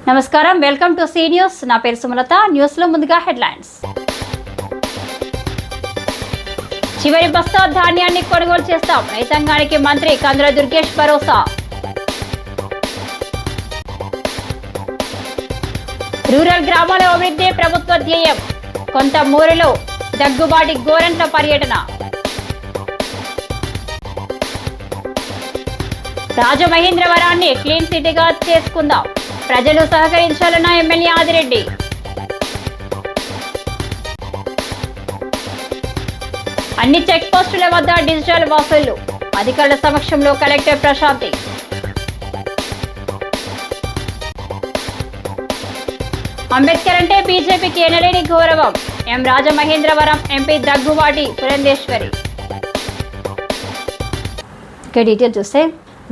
నమస్కారం, welcome to C news. నా పేరు సుమలత. న్యూస్ లో ముందుగా హెడ్లైన్స్. చివరి బస్తా ధాన్యాన్ని కొనుగోలు చేస్తాం, రైతాంగానికి మంత్రి కందుల దుర్గేష్ భరోసా. రూరల్ గ్రామాల అభివృద్ధి ప్రభుత్వ ధ్యేయం, కొంత మూరులో దగ్గుబాటి గోరంట్ల పర్యటన. రాజమహేంద్రవరాన్ని క్లీన్ సిటీగా చేసుకుందాం, ప్రజలు సహకరించాలన్న ఎమ్మెల్యే ఆదిరెడ్డి. అన్ని చెక్ పోస్టుల వద్ద డిజిటల్ వసూళ్లు, అధికారుల సమక్షంలో కలెక్టర్ ప్రశాంతి. అంబేద్కర్ అంటే బీజేపీకి ఎనలేని గౌరవం, ఎం రాజమహేంద్రవరం ఎంపీ దగ్గుబాటి పురంధేశ్వరి. ఇక డీటెయిల్ చూస్తే,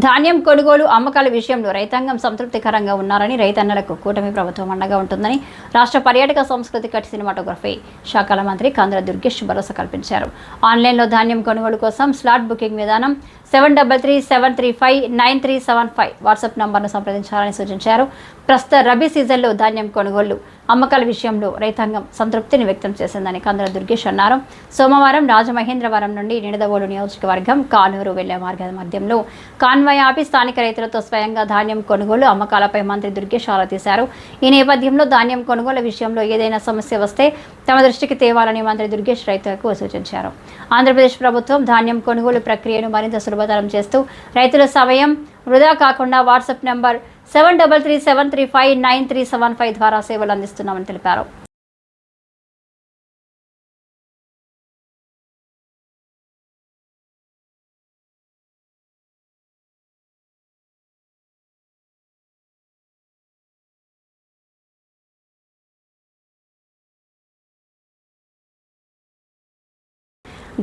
ధాన్యం కొనుగోలు అమ్మకాల విషయంలో రైతాంగం సంతృప్తికరంగా ఉన్నారని, రైతన్నలకు కూటమి ప్రభుత్వం అండగా ఉంటుందని రాష్ట్ర పర్యాటక సాంస్కృతిక సినిమాటోగ్రఫీ శాఖల మంత్రి కందుల దుర్గేష్ భరోసా కల్పించారు. ఆన్లైన్లో ధాన్యం కొనుగోలు కోసం స్లాట్ బుకింగ్ విధానం 7337359375 వాట్సాప్ నంబర్ను సంప్రదించాలని సూచించారు. ప్రస్తుత రబీ సీజన్లో ధాన్యం కొనుగోలు అమ్మకాల విషయంలో రైతాంగం సంతృప్తిని వ్యక్తం చేసిందని కందుల దుర్గేష్ అన్నారు. సోమవారం రాజమహేంద్రవరం నుండి నిడదవోలు నియోజకవర్గం కానూరు వెళ్లే మార్గ మధ్యంలో కాన్వాయ్ ఆపి స్థానిక రైతులతో స్వయంగా ధాన్యం కొనుగోలు అమ్మకాలపై మంత్రి దుర్గేష్ ఆరా తీశారు. ఈ నేపథ్యంలో ధాన్యం కొనుగోలు విషయంలో ఏదైనా సమస్య వస్తే తమ దృష్టికి తేవాలని మంత్రి దుర్గేష్ రైతులకు సూచించారు. ఆంధ్రప్రదేశ్ ప్రభుత్వం ధాన్యం కొనుగోలు ప్రక్రియను మరింత సులభతరం చేస్తూ రైతుల సమయం వృధా కాకుండా వాట్సాప్ నంబర్ 7337359375 ద్వారా సేవలు అందిస్తున్నామని తెలిపారు.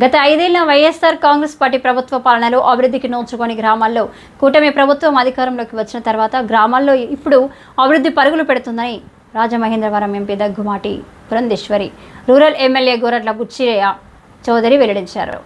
గత 5 ఏళ్ల వైఎస్ఆర్ కాంగ్రెస్ పార్టీ ప్రభుత్వ పాలనలో అభివృద్ధికి నోచుకొని గ్రామాల్లో కూటమి ప్రభుత్వం అధికారంలోకి వచ్చిన తర్వాత గ్రామాల్లో ఇప్పుడు అభివృద్ధి పరుగులు పెడుతుందని Rajamahendravaram MP Daggubati Purandeswari, rural MLA Gorantla Butchaiah Chowdary వెల్లడించారు.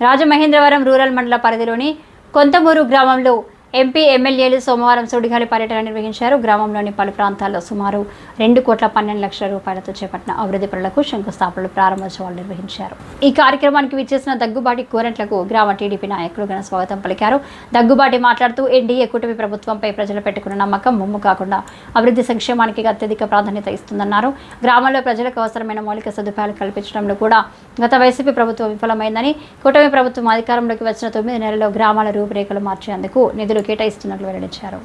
రాజమహేంద్రవరం రూరల్ మండల పరిధిలోని కొంతమూరు గ్రామంలో ఎంపీ ఎమ్మెల్యేలు సోమవారం సుడిగాలి పర్యటన నిర్వహించారు. గ్రామంలోని పలు ప్రాంతాల్లో సుమారు 2,12,00,000 రూపాయలతో చేపట్టిన అభివృద్ధి పనులకు శంకుస్థాపనలు, ప్రారంభోత్సవాలు నిర్వహించారు. ఈ కార్యక్రమానికి విచ్చేసిన దగ్గుబాటి గోరంట్లకు గ్రామ టీడీపీ నాయకులు ఘన స్వాగతం పలికారు. దగ్గుబాటి మాట్లాడుతూ ఎన్డీఏ కూటమి ప్రభుత్వంపై ప్రజలు పెట్టుకున్న నమ్మకం ముమ్ము కాకుండా అభివృద్ధి సంక్షేమానికి అత్యధిక ప్రాధాన్యత ఇస్తుందన్నారు. గ్రామంలో ప్రజలకు అవసరమైన మౌలిక సదుపాయాలు కల్పించడంలో కూడా గత వైసీపీ ప్రభుత్వం విఫలమైందని, కూటమి ప్రభుత్వం అధికారంలోకి వచ్చిన 9 నెలల్లో గ్రామాల రూపురేఖలు మార్చేందుకు నిధులు కేటాయిస్తున్నట్లు వెల్లడించారు.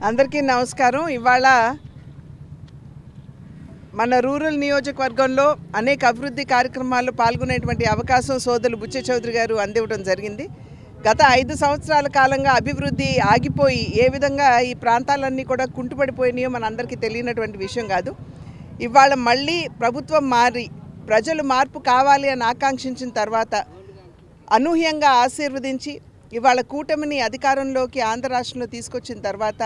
అందరికీ నమస్కారం. ఇవాళ మన రూరల్ నియోజకవర్గంలో అనేక అభివృద్ధి కార్యక్రమాల్లో పాల్గొనేటువంటి అవకాశం సోదరులు బుచ్చియ్య చౌదరి గారు అందివ్వడం జరిగింది. గత 5 సంవత్సరాల కాలంగా అభివృద్ధి ఆగిపోయి ఏ విధంగా ఈ ప్రాంతాలన్నీ కూడా కుంటుపడిపోయినాయో మన అందరికీ తెలియనటువంటి విషయం కాదు. ఇవాళ మళ్ళీ ప్రభుత్వం మారి ప్రజలు మార్పు కావాలి అని ఆకాంక్షించిన తర్వాత అనూహ్యంగా ఆశీర్వదించి ఇవాళ కూటమిని అధికారంలోకి ఆంధ్ర రాష్ట్రంలో తీసుకొచ్చిన తర్వాత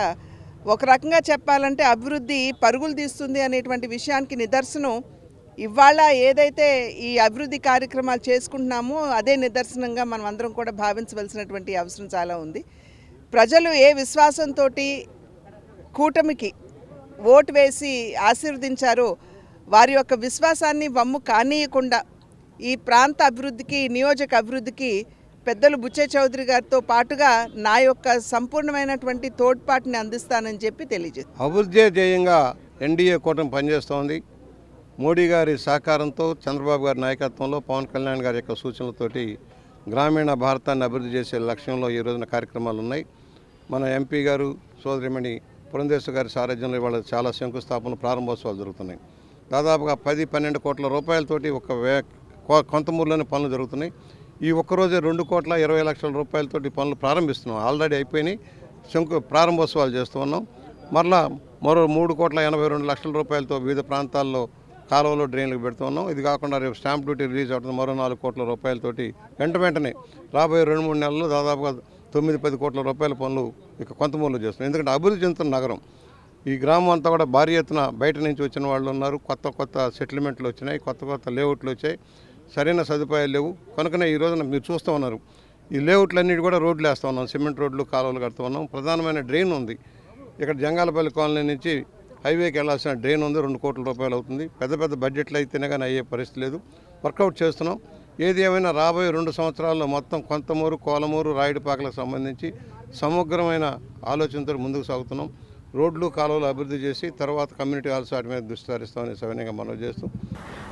ఒక రకంగా చెప్పాలంటే అభివృద్ధి పరుగులు తీస్తుంది అనేటువంటి విషయానికి నిదర్శనం ఇవాళ ఏదైతే ఈ అభివృద్ధి కార్యక్రమాలు చేసుకుంటున్నామో అదే నిదర్శనంగా మనం అందరం కూడా భావించవలసినటువంటి అవసరం చాలా ఉంది. ప్రజలు ఏ విశ్వాసంతో కూటమికి ఓటు వేసి ఆశీర్వదించారో వారి యొక్క విశ్వాసాన్ని వమ్ము కానీయకుండా ఈ ప్రాంత అభివృద్ధికి, నియోజక అభివృద్ధికి పెద్దలు బుచ్చియ్య చౌదరి గారితో పాటుగా నా యొక్క సంపూర్ణమైనటువంటి తోడ్పాటుని అందిస్తానని చెప్పి తెలియజేస్తాను. అభివృద్ధి ధ్యేయంగా ఎన్డీఏ కూటమి పనిచేస్తోంది. మోడీ గారి సహకారంతో, చంద్రబాబు గారి నాయకత్వంలో, పవన్ కళ్యాణ్ గారి యొక్క సూచనలతోటి గ్రామీణ భారతాన్ని అభివృద్ధి చేసే లక్ష్యంలో ఈ రోజున కార్యక్రమాలు ఉన్నాయి. మన ఎంపీ గారు సోదరిమణి పురంధేశ్వరి గారి సారథ్యంలో ఇవాళ చాలా శంకుస్థాపనలు, ప్రారంభోత్సవాలు జరుగుతున్నాయి. దాదాపుగా 10-12 కోట్ల రూపాయలతోటి కొంతమూరులోనే పనులు జరుగుతున్నాయి. ఈ ఒక్కరోజే 2,20,00,000 రూపాయలతోటి పనులు ప్రారంభిస్తున్నాం. ఆల్రెడీ అయిపోయినాయి. ప్రారంభోత్సవాలు చేస్తూ ఉన్నాం. మరలా మరో 3,82,00,000 రూపాయలతో వివిధ ప్రాంతాల్లో కాలువలో డ్రైన్లకు పెడుతూ ఉన్నాం. ఇది కాకుండా రేపు స్టాంప్ డ్యూటీ రిలీజ్ అవుతుంది, మరో 4 కోట్ల రూపాయలతోటి వెంటనే రాబోయే 2-3 నెలల్లో దాదాపుగా 9-10 కోట్ల రూపాయల పనులు ఇక కొంతమూరులో చేస్తున్నాం. ఎందుకంటే అభివృద్ధి చెందుతున్న నగరం ఈ గ్రామం అంతా కూడా భారీ ఎత్తున బయట నుంచి వచ్చిన వాళ్ళు ఉన్నారు. కొత్త సెటిల్మెంట్లు వచ్చినాయి, కొత్త లేఅవుట్లు వచ్చాయి, సరైన సదుపాయాలు లేవు. కనుకనే ఈ రోజున మీరు చూస్తూ ఉన్నారు ఈ లేఅవుట్లన్నిటి కూడా రోడ్లు వేస్తూ ఉన్నాం, సిమెంట్ రోడ్లు కాలువలు కడుతూ ఉన్నాం. ప్రధానమైన డ్రైన్ ఉంది ఇక్కడ జంగాలపల్లి కాలనీ నుంచి హైవేకి వెళ్ళాల్సిన డ్రైన్ ఉంది, 2 కోట్ల రూపాయలు అవుతుంది. పెద్ద బడ్జెట్లు అయితేనే కానీ అయ్యే పరిస్థితి లేదు. వర్కౌట్ చేస్తున్నాం. ఏది ఏమైనా రాబోయే 2 సంవత్సరాల్లో మొత్తం కొంతమూరు, కోలమూరు, రాయుడుపాకలకు సంబంధించి సమగ్రమైన ఆలోచనతో ముందుకు సాగుతున్నాం. రోడ్లు కాలువలు అభివృద్ధి చేసి తర్వాత కమ్యూనిటీ హాల్స్ వాటి మీద దృష్టి సారిస్తామని సవినయంగా మనవి చేస్తూ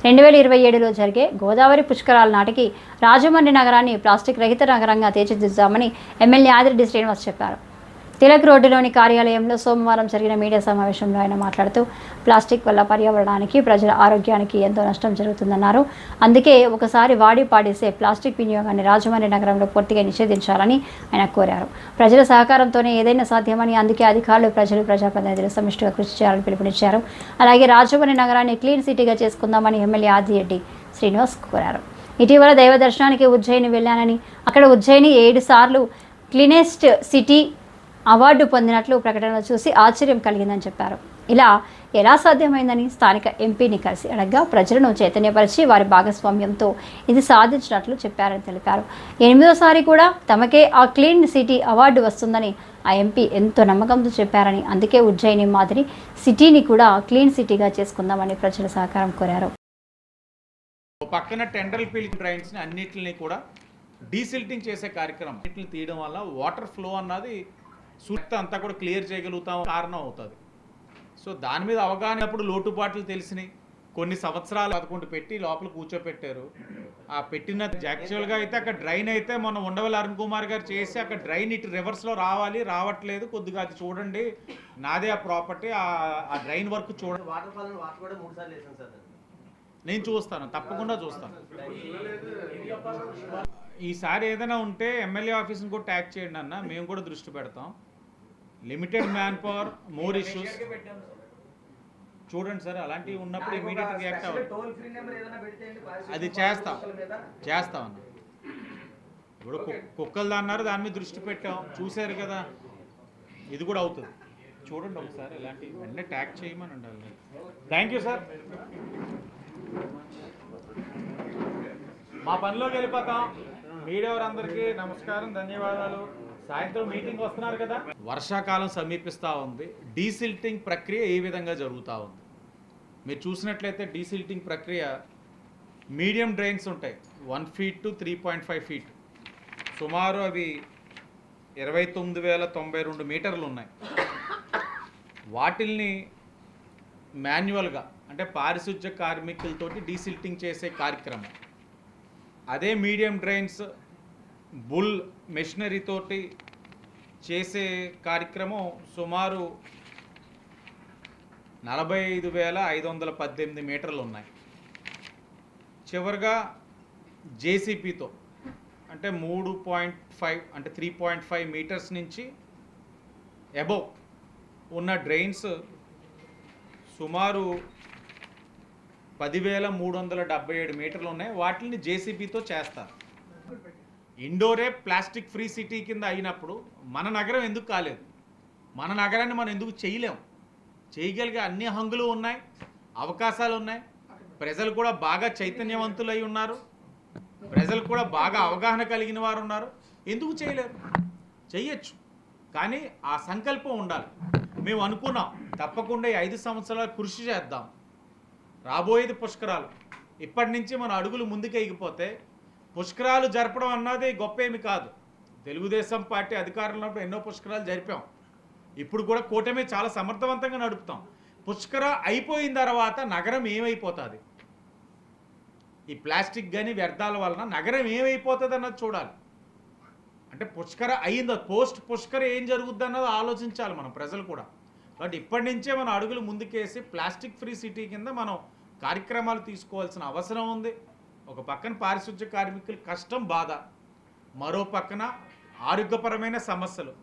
2027లో జరిగే గోదావరి పుష్కరాల నాటికి రాజమండ్రి నగరాన్ని ప్లాస్టిక్ రహిత నగరంగా తీర్చిదిద్దామని ఎమ్మెల్యే ఆదిరెడ్డి శ్రీనివాస్ చెప్పారు. తిలక్ రోడ్డులోని కార్యాలయంలో సోమవారం జరిగిన మీడియా సమావేశంలో ఆయన మాట్లాడుతూ ప్లాస్టిక్ వల్ల పర్యావరణానికి, ప్రజల ఆరోగ్యానికి ఎంతో నష్టం జరుగుతుందన్నారు. అందుకే ఒకసారి వాడి పాడేసే ప్లాస్టిక్ వినియోగాన్ని రాజమండ్రి నగరంలో పూర్తిగా నిషేధించాలని ఆయన కోరారు. ప్రజల సహకారంతోనే ఏదైనా సాధ్యమని, అందుకే అధికారులు, ప్రజలు, ప్రజాప్రతినిధులు సమిష్టిగా కృషి చేయాలని పిలుపునిచ్చారు. అలాగే రాజమండ్రి నగరాన్ని క్లీన్ సిటీగా చేసుకుందామని ఎమ్మెల్యే ఆదిరెడ్డి శ్రీనివాస్ కోరారు. ఇటీవల దైవ దర్శనానికి ఉజ్జయిని వెళ్ళానని, అక్కడ ఉజ్జయిని 7 సార్లు క్లీనెస్ట్ సిటీ అవార్డు పొందినట్లు ప్రకటనలో చూసి ఆశ్చర్యం కలిగిందని చెప్పారు. ఇలా ఎలా సాధ్యమైందని స్థానిక ఎంపీని కలిసి అడగ్గా ప్రజలను చైతన్యపరిచి వారి భాగస్వామ్యంతో ఇది సాధించినట్లు చెప్పారని తెలిపారు. 8వసారి కూడా తమకే ఆ క్లీన్ సిటీ అవార్డు వస్తుందని ఆ ఎంపీ ఎంతో నమ్మకంతో చెప్పారని, అందుకే ఉజ్జయిని మాదిరి సిటీని కూడా క్లీన్ సిటీగా చేసుకుందామని ప్రజల సహకారం కోరారు. పక్కన టెండర్ ఫీల్డ్ డ్రైన్స్ని అన్నిటిని కూడా డీసిల్టింగ్ చేసే కార్యక్రమం అన్నిటిని తీయడం వల్ల వాటర్ ఫ్లో అన్నది సుత్త అంతా కూడా క్లియర్ చేయగలుగుతాం కారణం అవుతుంది. సో దాని మీద అవగాహనప్పుడు లోటుపాట్లు తెలిసినాయి. కొన్ని సంవత్సరాలు పదకొండు పెట్టి లోపల కూర్చోపెట్టారు. ఆ పెట్టిన యాక్చువల్గా అయితే అక్కడ డ్రైన్ అయితే మొన్న ఉండవల్లి అరుణ్ కుమార్ గారు చేసి అక్కడ డ్రైన్ ఇటు రివర్స్లో రావట్లేదు, కొద్దిగా అది చూడండి, నాదే ఆ ప్రాపర్టీ, ఆ డ్రైన్ వర్క్ చూడండి. నేను చూస్తాను, తప్పకుండా చూస్తాను. ఈసారి ఏదైనా ఉంటే ఎమ్మెల్యే ఆఫీస్ని కూడా ట్యాగ్ చేయండి అన్న, మేము కూడా దృష్టి పెడతాం. Limited man power, more issues చూడండి సార్. అలాంటివి ఉన్నప్పుడు ఇమీడియట్గా రియాక్ట్ అవ్వాలి. అది చేస్తాం అన్న. ఇప్పుడు కుక్కలు అన్నారు, దాని మీద దృష్టి పెట్టాం, చూశారు కదా, ఇది కూడా అవుతుంది. చూడండి ఒకసారి, ఇలాంటి వెంటనే ట్యాగ్ చేయమని ఉండాలి. Thank you sir. మా పనిలోకి వెళ్ళిపోతాం. మీడియా వారందరికీ నమస్కారం, ధన్యవాదాలు. సాయంత్రం మీటింగ్ వస్తున్నారు కదా. వర్షాకాలం సమీపిస్తూ ఉంది. డీసిల్టింగ్ ప్రక్రియ ఏ విధంగా జరుగుతూ ఉంది మీరు చూసినట్లయితే, డీసిల్టింగ్ ప్రక్రియ మీడియం డ్రైన్స్ ఉంటాయి, 1 feet to 3.5 feet, సుమారు అవి 29,092 మీటర్లు ఉన్నాయి. వాటిల్ని మాన్యువల్గా అంటే పారిశుధ్య కార్మికులతోటి డీసిల్టింగ్ చేసే కార్యక్రమం. అదే మీడియం డ్రైన్స్ బుల్ మెషినరీతోటి చేసే కార్యక్రమం సుమారు 45,518 మీటర్లు ఉన్నాయి. చివరిగా జేసీపీతో అంటే 3.5 అంటే 3.5 మీటర్స్ నుంచి అబోవ్ ఉన్న డ్రైన్స్ సుమారు 10,377 మీటర్లు ఉన్నాయి. వాటిని జేసీబీతో చేస్తారు. ఇండోరే ప్లాస్టిక్ ఫ్రీ సిటీ కింద అయినప్పుడు మన నగరం ఎందుకు కాలేదు? మన నగరాన్ని మనం ఎందుకు చేయలేం? చేయగలిగే అన్ని హంగులు ఉన్నాయి, అవకాశాలు ఉన్నాయి. ప్రజలు కూడా బాగా చైతన్యవంతులై ఉన్నారు, ప్రజలు కూడా బాగా అవగాహన కలిగిన వారు ఉన్నారు. ఎందుకు చేయలేరు? చెయ్యొచ్చు, కానీ ఆ సంకల్పం ఉండాలి. మేము అనుకున్నాం తప్పకుండా ఈ 5 సంవత్సరాలు కృషి చేద్దాం. రాబోయేది పుష్కరాలు. ఇప్పటి నుంచి మన అడుగులు ముందుకు ఎగిపోతే పుష్కరాలు జరపడం అన్నది గొప్ప ఏమి కాదు. తెలుగుదేశం పార్టీ అధికారంలో ఉన్నప్పుడు ఎన్నో పుష్కరాలు జరిపాం. ఇప్పుడు కూడా కూటమి చాలా సమర్థవంతంగా నడుపుతాం. పుష్కర అయిపోయిన తర్వాత నగరం ఏమైపోతుంది, ఈ ప్లాస్టిక్ కానీ వ్యర్థాల వలన నగరం ఏమైపోతుంది అన్నది చూడాలి. అంటే పుష్కర అయిందో పోస్ట్ పుష్కర ఏం జరుగుద్ది అన్నది ఆలోచించాలి మనం, ప్రజలు కూడా. కాబట్టి ఇప్పటి నుంచే మనం అడుగులు ముందుకేసి ప్లాస్టిక్ ఫ్రీ సిటీ కింద మనం కార్యక్రమాలు తీసుకోవాల్సిన అవసరం ఉంది. ఒక పక్కన పారిశుధ్య కార్మికుల కష్టం, బాధ, మరో పక్కన ఆరోగ్యపరమైన సమస్యలు,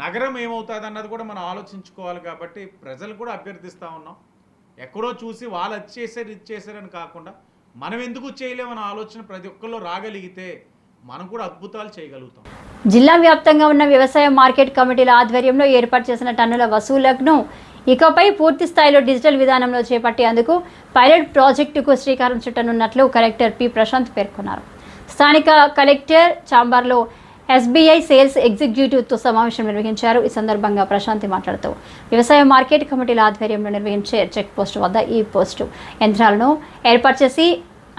నగరం ఏమవుతుంది అన్నది కూడా మనం ఆలోచించుకోవాలి. కాబట్టి ప్రజలు కూడా అభ్యర్థిస్తూ ఉన్నాం, ఎక్కడో చూసి వాళ్ళు అది చేశారు ఇది చేశారని కాకుండా మనం ఎందుకు చేయలేమన్న ఆలోచన ప్రతి ఒక్కరిలో రాగలిగితే మనం కూడా అద్భుతాలు చేయగలుగుతాం. జిల్లా వ్యాప్తంగా ఉన్న వ్యవసాయ మార్కెట్ కమిటీల ఆధ్వర్యంలో ఏర్పాటు చేసిన టన్నుల వసూళ్లను ఇకపై పూర్తి స్థాయిలో డిజిటల్ విధానంలో చేపట్టేందుకు పైలట్ ప్రాజెక్టుకు శ్రీకారం చుట్టనున్నట్లు కలెక్టర్ పి ప్రశాంత్ పేర్కొన్నారు. స్థానిక కలెక్టర్ ఛాంబర్లో ఎస్బీఐ సేల్స్ ఎగ్జిక్యూటివ్తో సమావేశం నిర్వహించారు. ఈ సందర్భంగా ప్రశాంతి మాట్లాడుతూ వ్యవసాయ మార్కెట్ కమిటీల ఆధ్వర్యంలో నిర్వహించే చెక్ పోస్ట్ వద్ద ఈ పోస్టు యంత్రాలను ఏర్పాటు చేసి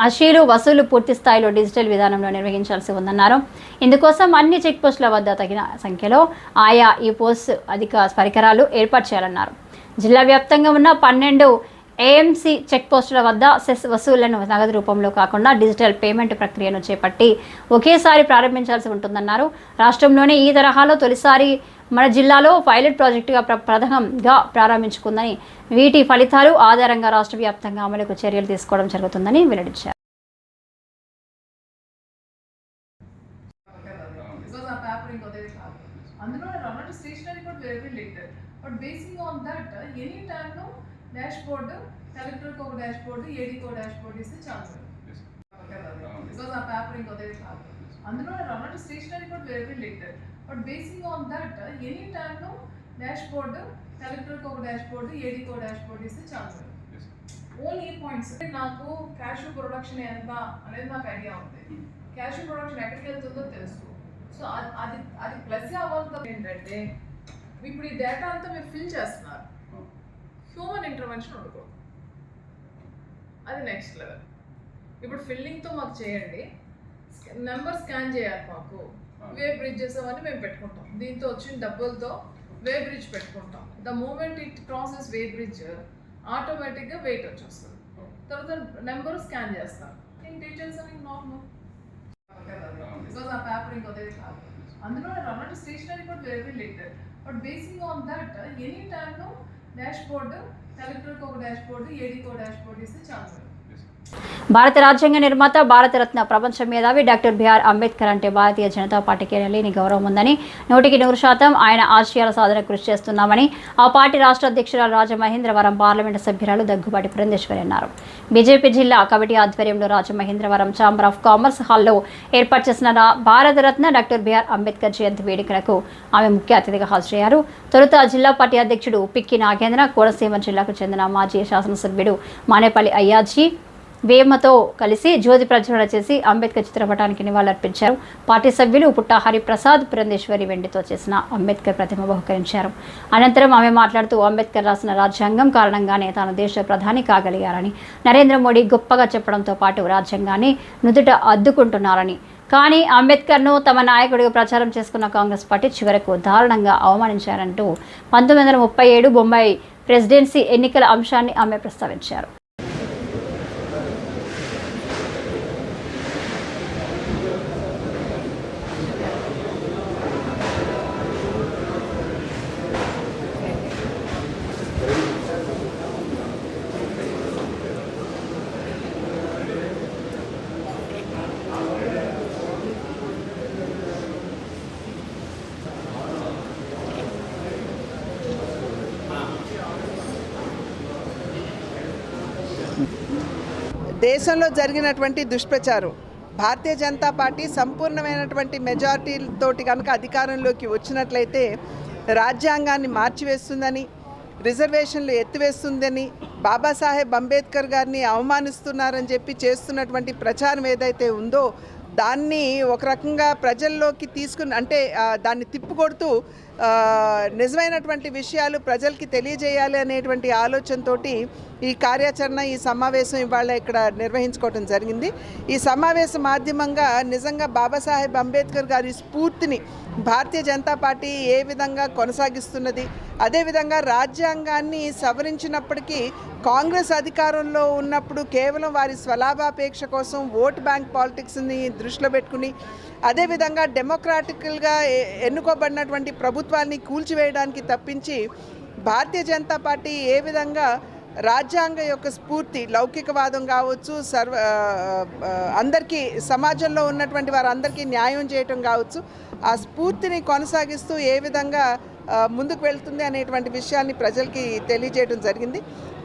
అషీలు వసూలు పూర్తి స్థాయిలో డిజిటల్ విధానంలో నిర్వహించాల్సి ఉందన్నారు. ఇందుకోసం అన్ని చెక్ పోస్టుల వద్ద తగిన సంఖ్యలో ఆయా ఈ పోస్ట్ అధిక పరికరాలు ఏర్పాటు చేయాలన్నారు. జిల్లా వ్యాప్తంగా ఉన్న 12 ఏఎంసీ చెక్ పోస్టుల వద్ద సెస్ వసూళ్లను నగదు రూపంలో కాకుండా డిజిటల్ పేమెంట్ ప్రక్రియను చేపట్టి ఒకేసారి ప్రారంభించాల్సి ఉంటుందన్నారు. రాష్ట్రంలోనే ఈ తరహాలో తొలిసారి మన జిల్లాలో పైలట్ ప్రాజెక్టుగా ప్రథమంగా ప్రారంభించుకుందని, వీటి ఫలితాలు ఆధారంగా రాష్ట్ర వ్యాప్తంగా అమలుకు చర్యలు తీసుకోవడం జరుగుతుందని వెల్లడించారు. డాష్బోర్డ్ కలెక్టర్కి ఒక డాష్బోర్డ్, ఏడీకి ఒక డాష్బోర్డ్ ఇస్తే చాలు బికాస్ ఆ పేపర్ ఇంకొదే కాదు. అందులో రన్ స్టేషనరీ కూడా వేరే letter but basing on that any టైంలో డాష్బోర్డ్ కలెక్టర్కి ఒక డాష్బోర్డ్, ఏడీకి ఒక డాష్బోర్డ్ ఇస్తే చాలు. ఓన్లీ పాయింట్స్ నాకు క్యాష్ ప్రొడక్షన్ ఎంత అనేది నాకు ఐడియా ఉంది. క్యాష్ ప్రొడక్షన్ ఎక్కడికి వెళ్తుందో తెలుసు. సో అది అది ప్లస్ అవ్వాలి. ఏంటంటే ఇప్పుడు ఈ డేటా అంతా మీరు ఫిల్ చేస్తున్నారు, హ్యూమన్ ఇంటర్వెన్షన్ ఉండకూడదు. అది నెక్స్ట్ లెవెల్. ఇప్పుడు ఫిల్లింగ్తో మాకు చేయండి, నెంబర్ స్కాన్ చేయాలి మాకు, వే బ్రిడ్జెస్ అవన్నీ మేము పెట్టుకుంటాం. దీంతో వచ్చిన డబ్బులతో వే బ్రిడ్జ్ పెట్టుకుంటాం. The moment it crosses weigh bridge ఆటోమేటిక్గా వెయిట్ వచ్చేస్తుంది. తర్వాత నెంబర్ స్కాన్ చేస్తాం. ఇంక డీటెయిల్స్ అని నార్మల్ బికాస్ ఆ పేపర్ ఇంకొదే కాదు. అందులో రన్ స్టేషనరీ కూడా వేరే letter but basing on that any టైంలో డాష్బోర్డ్ కలెక్టర్కి ఒక డాష్బోర్డ్, ఏడీకి ఒక డాష్బోర్డ్ ఇస్తే చాలు. భారత రాజ్యాంగ నిర్మాత, భారతరత్న, ప్రపంచ మేధావి డాక్టర్ బిఆర్ అంబేద్కర్ అంటే భారతీయ జనతా పార్టీకి లేని గౌరవం ఉందని, 100% ఆయన ఆశయాల సాధన కృషి చేస్తున్నామని ఆ పార్టీ రాష్ట్ర అధ్యక్షురాలు రాజమహేంద్రవరం పార్లమెంటు సభ్యురాలు దగ్గుబాటి పురంధేశ్వరి అన్నారు. బీజేపీ జిల్లా కమిటీ ఆధ్వర్యంలో రాజమహేంద్రవరం ఛాంబర్ ఆఫ్ కామర్స్ హాల్లో ఏర్పాటు చేసిన భారతరత్న డాక్టర్ బిఆర్ అంబేద్కర్ జయంతి వేడుకలకు ఆమె ముఖ్య అతిథిగా హాజరయ్యారు. తొలుత జిల్లా పార్టీ అధ్యక్షుడు పిక్కి నాగేంద్ర, కోనసీమ జిల్లాకు చెందిన మాజీ శాసనసభ్యుడు మానేపల్లి అయ్యాజీ వేమతో కలిసి జ్యోతి ప్రజ్వలన చేసి అంబేద్కర్ చిత్రపటానికి నివాళులర్పించారు. పార్టీ సభ్యులు పుట్ట హరిప్రసాద్, పురంధేశ్వరి వెండితో చేసిన అంబేద్కర్ ప్రతిమ బహుకరించారు. అనంతరం ఆమె మాట్లాడుతూ అంబేద్కర్ రాసిన రాజ్యాంగం కారణంగానే తాను దేశ ప్రధాని కాగలిగారని, నరేంద్ర మోడీ గొప్పగా చెప్పడంతో పాటు రాజ్యాంగాన్ని నుదుట అద్దుకుంటున్నారని, కానీ అంబేద్కర్ను తమ నాయకుడిగా ప్రచారం చేసుకున్న కాంగ్రెస్ పార్టీ చివరకు దారుణంగా అవమానించారంటూ 1937 బొంబాయి ప్రెసిడెన్సీ ఎన్నికల అంశాన్ని ఆమె ప్రస్తావించారు. దేశంలో జరిగినటువంటి దుష్ప్రచారం, భారతీయ జనతా పార్టీ సంపూర్ణమైనటువంటి మెజారిటీతోటి కనుక అధికారంలోకి వచ్చినట్లయితే రాజ్యాంగాన్ని మార్చివేస్తుందని, రిజర్వేషన్లు ఎత్తివేస్తుందని, బాబాసాహెబ్ అంబేద్కర్ గారిని అవమానిస్తున్నారని చెప్పి చేస్తున్నటువంటి ప్రచారం ఏదైతే ఉందో దాన్ని ఒక రకంగా ప్రజల్లోకి తీసుకుని అంటే దాన్ని తిప్పుకొడుతూ నిజమైనటువంటి విషయాలు ప్రజలకి తెలియజేయాలి అనేటువంటి ఆలోచనతోటి ఈ కార్యాచరణ, ఈ సమావేశం ఇవాళ ఇక్కడ నిర్వహించుకోవడం జరిగింది. ఈ సమావేశ మాధ్యమంగా నిజంగా బాబాసాహెబ్ అంబేద్కర్ గారి స్ఫూర్తిని భారతీయ జనతా పార్టీ ఏ విధంగా కొనసాగిస్తున్నది, అదేవిధంగా రాజ్యాంగాన్ని సవరించినప్పటికీ కాంగ్రెస్ అధికారంలో ఉన్నప్పుడు కేవలం వారి స్వలాభాపేక్ష కోసం ఓట్ బ్యాంక్ పాలిటిక్స్ని దృష్టిలో పెట్టుకుని, అదేవిధంగా డెమోక్రాటికల్గా ఎన్నుకోబడినటువంటి ప్రభుత్వాన్ని కూల్చివేయడానికి తప్పించి భారతీయ జనతా పార్టీ ఏ విధంగా రాజ్యాంగ యొక్క స్ఫూర్తి, లౌకికవాదం కావచ్చు, అందరికీ సమాజంలో ఉన్నటువంటి వారందరికీ న్యాయం చేయటం కావచ్చు, ఆ స్ఫూర్తిని కొనసాగిస్తూ ఏ విధంగా ముందుకు వెళ్తుంది అనేటువంటి విషయాన్ని ప్రజలకి తెలియజేయడం జరిగింది.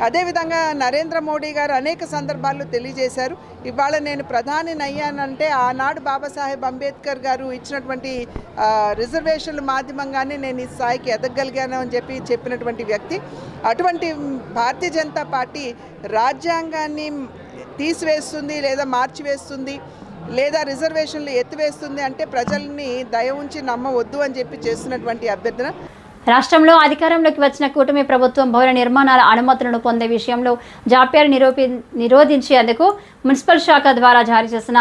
అదేవిధంగా నరేంద్ర మోడీ గారు అనేక సందర్భాల్లో తెలియజేశారు, ఇవాళ నేను ప్రధాని అయ్యానంటే ఆనాడు బాబాసాహెబ్ అంబేద్కర్ గారు ఇచ్చినటువంటి రిజర్వేషన్ల మాధ్యమంగానే నేను ఈ స్థాయికి ఎదగలిగాను అని చెప్పినటువంటి వ్యక్తి. అటువంటి భారతీయ జనతా పార్టీ రాజ్యాంగాన్ని తీసివేస్తుంది లేదా మార్చివేస్తుంది లేదా రిజర్వేషన్లు ఎత్తివేస్తుంది అంటే ప్రజల్ని దయ ఉంచి నమ్మవద్దు అని చేస్తున్నటువంటి అభ్యర్థన. రాష్ట్రంలో అధికారంలోకి వచ్చిన కూటమి ప్రభుత్వం భవన నిర్మాణాల అనుమతులను పొందే విషయంలో జాప్యాన్ని నిరోధించేందుకు మున్సిపల్ శాఖ ద్వారా జారీ చేసిన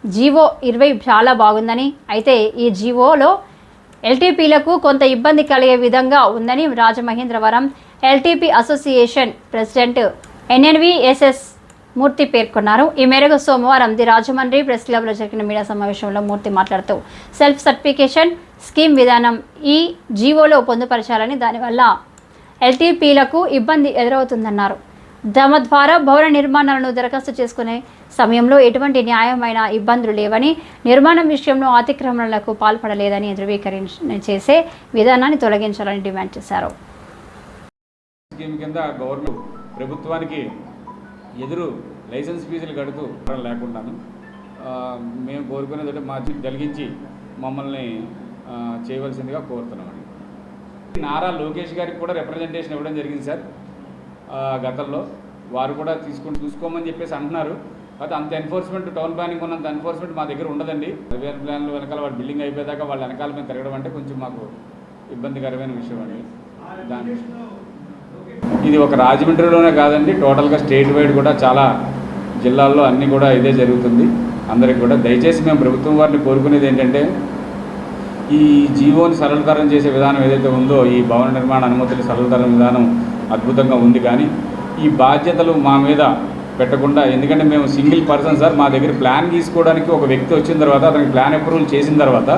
జీవో 20 చాలా బాగుందని, అయితే ఈ జీవోలో ఎల్టీపీలకు కొంత ఇబ్బంది కలిగే విధంగా ఉందని రాజమహేంద్రవరం ఎల్టీపీ అసోసియేషన్ ప్రెసిడెంట్ ఎన్ఎన్విఎస్ఎస్ మూర్తి పేర్కొన్నారు. ఈ మేరకు సోమవారం ది రాజమండ్రి ప్రెస్ క్లబ్లో జరిగిన మీడియా సమావేశంలో మూర్తి మాట్లాడుతూ సెల్ఫ్ సర్టిఫికేషన్ స్కీమ్ విధానం ఈ జీవోలో పొందుపరచాలని, దానివల్ల ఎల్టీపీలకు ఇబ్బంది ఎదురవుతుందన్నారు. తమ ద్వారా భవన నిర్మాణాలను దరఖాస్తు చేసుకునే సమయంలో ఎటువంటి న్యాయమైన ఇబ్బందులు లేవని, నిర్మాణం విషయంలో అతిక్రమణలకు పాల్పడలేదని ధృవీకరణ చేసే విధానాన్ని తొలగించాలని డిమాండ్ చేశారు. స్కీమ్ కింద గవర్నమెంట్ ప్రభుత్వానికి ఎదురు లైసెన్స్ ఫీజులు కడుతూ లేకుండాను మేము కోరుకునేది మా జరిగించి మమ్మల్ని చేయవలసిందిగా కోరుతున్నామండి. నారా లోకేష్ గారికి కూడా రిప్రజెంటేషన్ ఇవ్వడం జరిగింది సార్. గతంలో వారు కూడా చూసుకోమని చెప్పేసి అంటున్నారు. అయితే అంత ఎన్ఫోర్స్మెంట్ టౌన్ ప్లానింగ్ ఉన్నంత ఎన్ఫోర్స్మెంట్ మా దగ్గర ఉండదండి. రివైర్ ప్లాన్లు వెనకాల వాడు బిల్డింగ్ అయిపోయాక వాళ్ళ వెనకాల మేము తిరగడం అంటే కొంచెం మాకు ఇబ్బందికరమైన విషయం అండి. దాని ఇది ఒక రాజమండ్రిలోనే కాదండి, టోటల్గా స్టేట్ వైడ్ కూడా చాలా జిల్లాల్లో అన్నీ కూడా ఇదే జరుగుతుంది. అందరికి కూడా దయచేసి మేము ప్రభుత్వం వారిని కోరుకునేది ఏంటంటే ఈ జీవోని సరళతరం చేసే విధానం ఏదైతే ఉందో, ఈ భవన నిర్మాణ అనుమతుల సరళతరం విధానం అద్భుతంగా ఉంది. కానీ ఈ బాధ్యతలు మా మీద పెట్టకుండా, ఎందుకంటే మేము సింగిల్ పర్సన్ సార్, మా దగ్గర ప్లాన్ తీసుకోవడానికి ఒక వ్యక్తి వచ్చిన తర్వాత అతనికి ప్లాన్ అప్రూవల్ చేసిన తర్వాత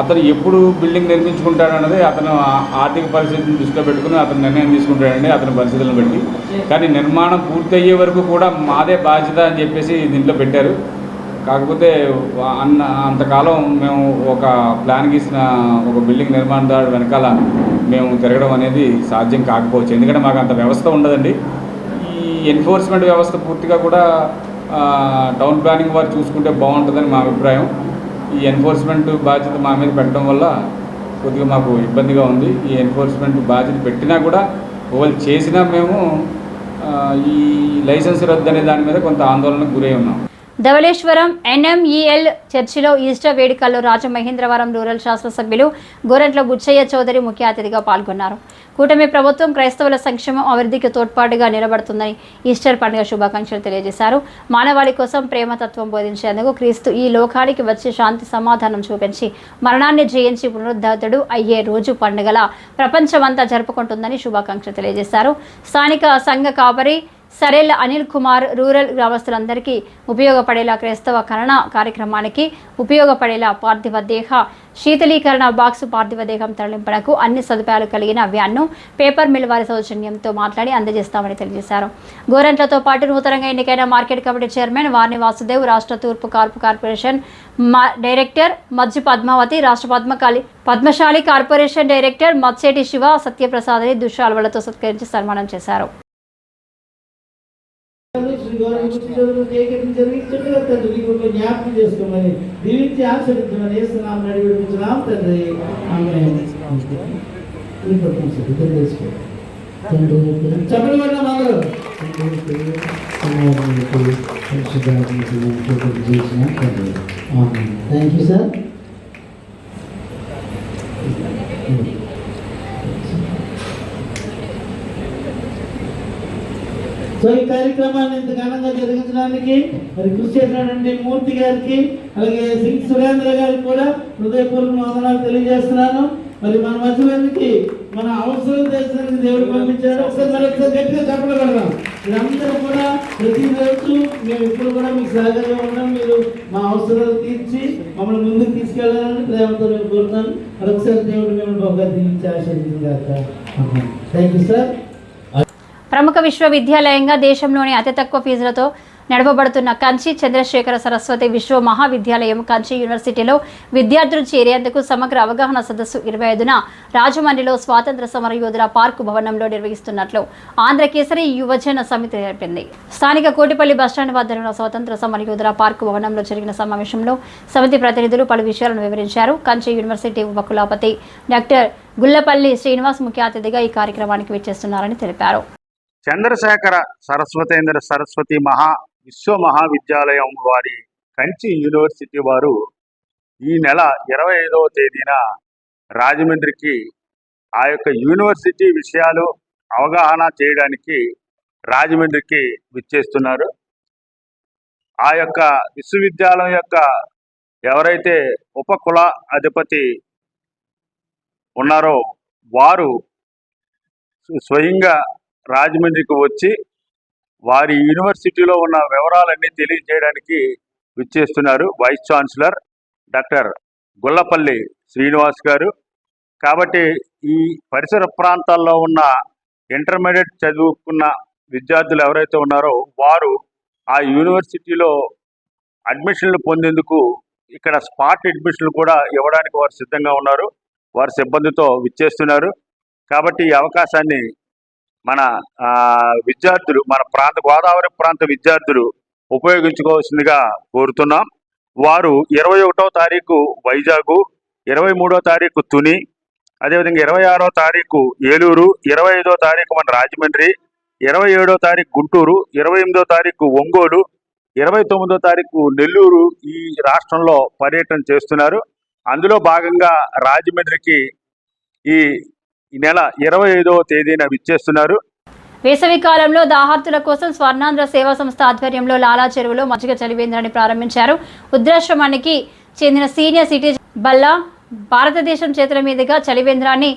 అతను ఎప్పుడు బిల్డింగ్ నిర్మించుకుంటాడు అన్నది అతను ఆర్థిక పరిస్థితిని దృష్టిలో పెట్టుకుని అతను నిర్ణయం తీసుకుంటాడండి, అతని పరిస్థితులను బట్టి. కానీ నిర్మాణం పూర్తయ్యే వరకు కూడా మాదే బాధ్యత అని చెప్పేసి దీంట్లో పెట్టారు. కాకపోతే అంతకాలం మేము ఒక ప్లాన్ గీసిన ఒక బిల్డింగ్ నిర్మాణదారు వెనకాల మేము తిరగడం అనేది సాధ్యం కాకపోవచ్చు. ఎందుకంటే మాకు అంత వ్యవస్థ ఉండదండి. ఈ ఎన్ఫోర్స్మెంట్ వ్యవస్థ పూర్తిగా కూడా టౌన్ ప్లానింగ్ వారు చూసుకుంటే బాగుంటుందని మా అభిప్రాయం. ఈ ఎన్ఫోర్స్మెంట్ బాధ్యత మా మీద పెట్టడం వల్ల కొద్దిగా మాకు ఇబ్బందిగా ఉంది. ఈ ఎన్ఫోర్స్మెంట్ బాధ్యత పెట్టినా కూడా వాళ్ళు చేసినా మేము ఈ లైసెన్స్ రద్దు అనే దాని మీద కొంత ఆందోళనకు గురై ఉన్నాం. ధవళేశ్వరం ఎన్ఎంఈఎల్ చర్చిలో ఈస్టర్ వేడుకల్లో రాజమహేంద్రవరం రూరల్ శాసనసభ్యులు గోరంట్ల బుచ్చయ్య చౌదరి ముఖ్య అతిథిగా పాల్గొన్నారు. కూటమి ప్రభుత్వం క్రైస్తవుల సంక్షేమం అభివృద్ధికి తోడ్పాటుగా నిలబడుతుందని ఈస్టర్ పండుగ శుభాకాంక్షలు తెలియజేశారు. మానవాళి కోసం ప్రేమతత్వం బోధించేందుకు క్రీస్తు ఈ లోకానికి వచ్చి శాంతి సమాధానం చూపించి మరణాన్ని జయించి పునరుద్ధతుడు అయ్యే రోజు పండుగల ప్రపంచమంతా జరుపుకుంటుందని శుభాకాంక్షలు తెలియజేశారు. స్థానిక సంఘ కాపరి సరేళ్ల అనిల్ కుమార్ రూరల్ గ్రామస్తులందరికీ ఉపయోగపడేలా క్రైస్తవ కరణ కార్యక్రమానికి ఉపయోగపడేలా పార్థివ దేహ శీతలీకరణ బాక్సు పార్థివ దేహం తరలింపడకు అన్ని సదుపాయాలు కలిగిన వ్యాన్ను పేపర్ మిల్ వారి సౌజన్యంతో మాట్లాడి అందజేస్తామని తెలియజేశారు. గోరంట్లతో పాటు నూతనంగా ఎన్నికైన మార్కెట్ కమిటీ చైర్మన్ వార్ని వాసుదేవ్, రాష్ట్ర తూర్పు కార్పు కార్పొరేషన్ డైరెక్టర్ మజ్జి పద్మావతి, రాష్ట్ర పద్మశాలి కార్పొరేషన్ డైరెక్టర్ మత్సేటి శివ సత్యప్రసాద్ని దుశ్శాల్వలతో సత్కరించి సన్మానం చేశారు. జ్ఞాపకం చేసుకోమని దీవించి ఆచరించమని వేస్తున్నాం నడిపించున్నాం తండ్రి. చెప్పడం అందరూ థ్యాంక్ యూ సార్. సో ఈ కార్యక్రమాన్ని ఇంత ఘనంగా జరిగించడానికి మరి కృషి చేసినటువంటి మూర్తి గారికి అలాగే సింగ్ సురేంద్ర గారికి కూడా హృదయపూర్వక వందనాలు తెలియజేస్తున్నాను. మరి మన మధ్యలోనికి మన అవసరం తెలిసినందుకు దేవుడు పంపించాడు. ఒకసారి గట్టిగా చెప్పగలగాం. మీరందరూ కూడా ప్రతిరోజు మేము ఇప్పుడు కూడా మీకు సహకారంగా ఉన్నాం. మీరు మా అవసరాలు తీర్చి మమ్మల్ని ముందుకు తీసుకెళ్లాలని ప్రేమతో మేము కోరుతున్నాను. మరొకసారి దేవుడు మిమ్మల్ని బాగా దీవించి ఆశీర్వదించాక. Thank you sir. ప్రముఖ విశ్వవిద్యాలయంగా దేశంలోని అతి తక్కువ ఫీజులతో నడపబడుతున్న కంచి చంద్రశేఖర సరస్వతి విశ్వ మహావిద్యాలయం కంచి యూనివర్సిటీలో విద్యార్థులు చేరేందుకు సమగ్ర అవగాహన సదస్సు 25న రాజమండ్రిలో స్వాతంత్ర సమర యోధుల పార్కు భవనంలో నిర్వహిస్తున్నట్లు ఆంధ్రకేసరి యువజన సమితి తెలిపింది. స్థానిక కోటిపల్లి బస్టాండ్ వద్ద ఉన్న స్వాతంత్ర సమర యోధుల పార్కు భవనంలో జరిగిన సమావేశంలో సమితి ప్రతినిధులు పలు విషయాలను వివరించారు. కంచి యూనివర్సిటీ ఉపకులపతి డాక్టర్ గుల్లపల్లి శ్రీనివాస్ ముఖ్య అతిథిగా ఈ కార్యక్రమానికి విచ్చేస్తున్నారని తెలిపారు. చంద్రశేఖర సరస్వతేంద్ర సరస్వతి విశ్వ మహావిద్యాలయం వారి కంచి యూనివర్సిటీ వారు ఈ నెల 25వ తేదీన రాజమండ్రికి ఆ యొక్క యూనివర్సిటీ విషయాలు అవగాహన చేయడానికి రాజమండ్రికి విచ్చేస్తున్నారు. ఆ యొక్క విశ్వవిద్యాలయం యొక్క ఎవరైతే ఉపకుల అధిపతి ఉన్నారో వారు స్వయంగా రాజమండ్రికి వచ్చి వారి యూనివర్సిటీలో ఉన్న వివరాలన్నీ తెలియజేయడానికి విచ్చేస్తున్నారు vice chancellor doctor Gullapalli Srinivas గారు. కాబట్టి ఈ పరిసర ప్రాంతాల్లో ఉన్న ఇంటర్మీడియట్ చదువుకున్న విద్యార్థులు ఎవరైతే ఉన్నారో వారు ఆ యూనివర్సిటీలో అడ్మిషన్లు పొందేందుకు ఇక్కడ స్పాట్ అడ్మిషన్లు కూడా ఇవ్వడానికి వారు సిద్ధంగా ఉన్నారు. వారి సిబ్బందితో విచ్చేస్తున్నారు. కాబట్టి ఈ అవకాశాన్ని మన విద్యార్థులు మన గోదావరి ప్రాంత విద్యార్థులు ఉపయోగించుకోవాల్సిందిగా కోరుతున్నాం. వారు 21వ తారీఖు వైజాగ్, 23వ తారీఖు తుని, అదేవిధంగా 26వ తారీఖు ఏలూరు, 25వ తారీఖు మన రాజమండ్రి, 27వ తారీఖు గుంటూరు, 28వ తారీఖు ఒంగోలు, 29వ తారీఖు నెల్లూరు ఈ రాష్ట్రంలో పర్యటన చేస్తున్నారు. అందులో భాగంగా రాజమండ్రికి ఈ నెల 25వ తేదీన విచ్చేస్తున్నారు. వేసవి కాలంలో దాహార్తుల కోసం స్వర్ణాంధ్ర సేవా సంస్థ ఆధ్వర్యంలో లాలా చెరువులో మజ్జిగ చలివేంద్రాన్ని ప్రారంభించారు. వృద్ధాశ్రమానికి చెందిన సీనియర్ సిటిజన్ బల్లా భారతదేశం చేతుల మీదుగా చలివేంద్రాన్ని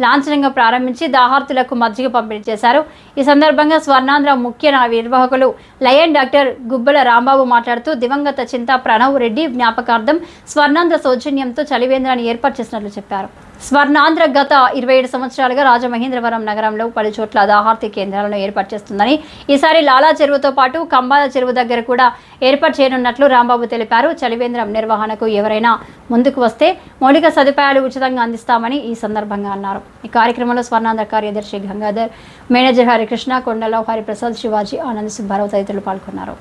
లాంఛనంగా ప్రారంభించి దాహార్తులకు మజ్జిగ పంపిణీ చేశారు. ఈ సందర్భంగా స్వర్ణాంధ్ర ముఖ్య నిర్వాహకులు లయన్ డాక్టర్ గుబ్బల రాంబాబు మాట్లాడుతూ దివంగత చింతా ప్రణవ్ రెడ్డి జ్ఞాపకార్థం స్వర్ణాంధ్ర సౌజన్యంతో చలివేంద్రాన్ని ఏర్పాటు చేసినట్లు చెప్పారు. స్వర్ణాంధ్ర గత 27 సంవత్సరాలుగా రాజమహేంద్రవరం నగరంలో పలు చోట్ల దాహార్తి కేంద్రాలను ఏర్పాటు చేస్తుందని, ఈసారి లాలా చెరువుతో పాటు కంబాల చెరువు దగ్గర కూడా ఏర్పాటు చేయనున్నట్లు రాంబాబు తెలిపారు. చలివేంద్రం నిర్వహణకు ఎవరైనా ముందుకు వస్తే మౌలిక సదుపాయాలు ఉచితంగా అందిస్తామని ఈ సందర్భంగా అన్నారు. ఈ కార్యక్రమంలో స్వర్ణాంధ్ర కార్యదర్శి గంగాధర్, మేనేజర్ హరికృష్ణ, కొండలరావు, హరిప్రసాద్, శివాజీ, ఆనంద్, సుబ్బారావు తదితరులు పాల్గొన్నారు.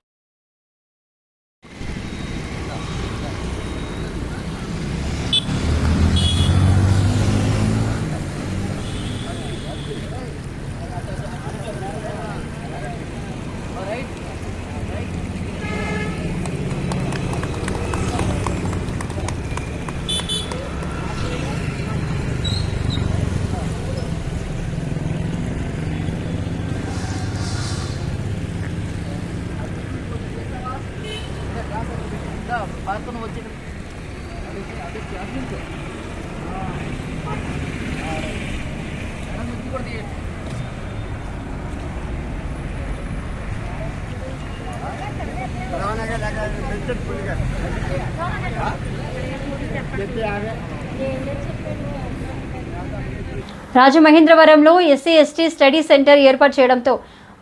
రాజమహేంద్రవరంలో ఎస్సీ ఎస్టీ స్టడీ సెంటర్ ఏర్పాటు చేయడంతో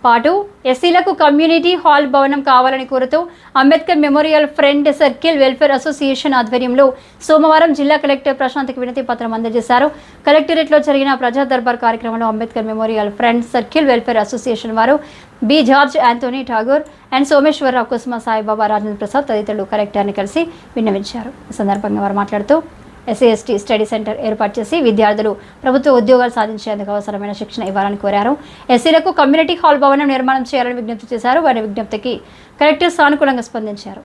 పాటు ఎస్సీలకు కమ్యూనిటీ హాల్ భవనం కావాలని కోరుతూ Ambedkar memorial friend circle welfare association ఆధ్వర్యంలో సోమవారం జిల్లా కలెక్టర్ ప్రశాంత్కి వినతి పత్రం అందజేశారు. కలెక్టరేట్లో జరిగిన ప్రజా దర్బార్ కార్యక్రమంలో Ambedkar memorial friend circle welfare association వారు B George Antony Tagore and Someswararao, Kusuma, Saibaba, Rajendra Prasad తదితరులు కలెక్టర్ని కలిసి విన్నవించారు. ఈ సందర్భంగా వారు మాట్లాడుతూ ఎస్సీ ఎస్టీ స్టడీ సెంటర్ ఏర్పాటు చేసి విద్యార్థులు ప్రభుత్వ ఉద్యోగాలు సాధించేందుకు అవసరమైన శిక్షణ ఇవ్వాలని కోరారు. ఎస్సీలకు కమ్యూనిటీ హాల్ భవనం నిర్మాణం చేయాలని విజ్ఞప్తి చేశారు. వారి విజ్ఞప్తికి కలెక్టర్ సానుకూలంగా స్పందించారు.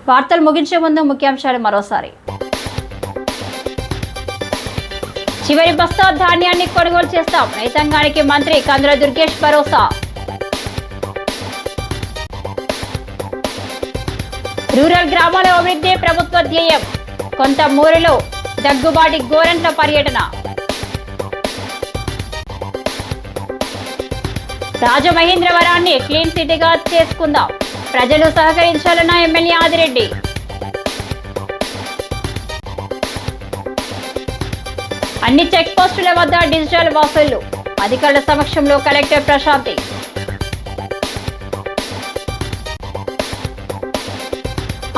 వార్తలు ముగించే ముందు ముఖ్యాంశాలు మరోసారి. చివరి బస్తా ధాన్యాన్ని కొనుగోలు చేస్తాం, రైతాంగానికి మంత్రి కందుల దుర్గేష్ భరోసా. రూరల్ గ్రామాల అభివృద్ధి ప్రభుత్వ ధ్యేయం, కొంతమూరులో దగ్గుబాటి గోరంట్ల పర్యటన. రాజమహేంద్రవరాన్ని క్లీన్ సిటీగా చేసుకుందాం, ప్రజలు సహకరించాలన్న ఎమ్మెల్యే ఆదిరెడ్డి. అన్ని చెక్ పోస్టుల వద్ద డిజిటల్ వసూళ్లు, అధికారుల సమక్షంలో కలెక్టర్ ప్రశాంతి.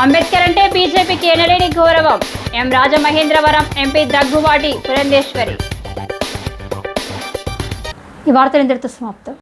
అంబేద్కర్ అంటే బీజేపీకి ఎనలేని గౌరవం, ఎం రాజమహేంద్రవరం ఎంపీ దగ్గుబాటి పురంధేశ్వరి. ఈ వార్తలు ఇంతటితో సమాప్తం.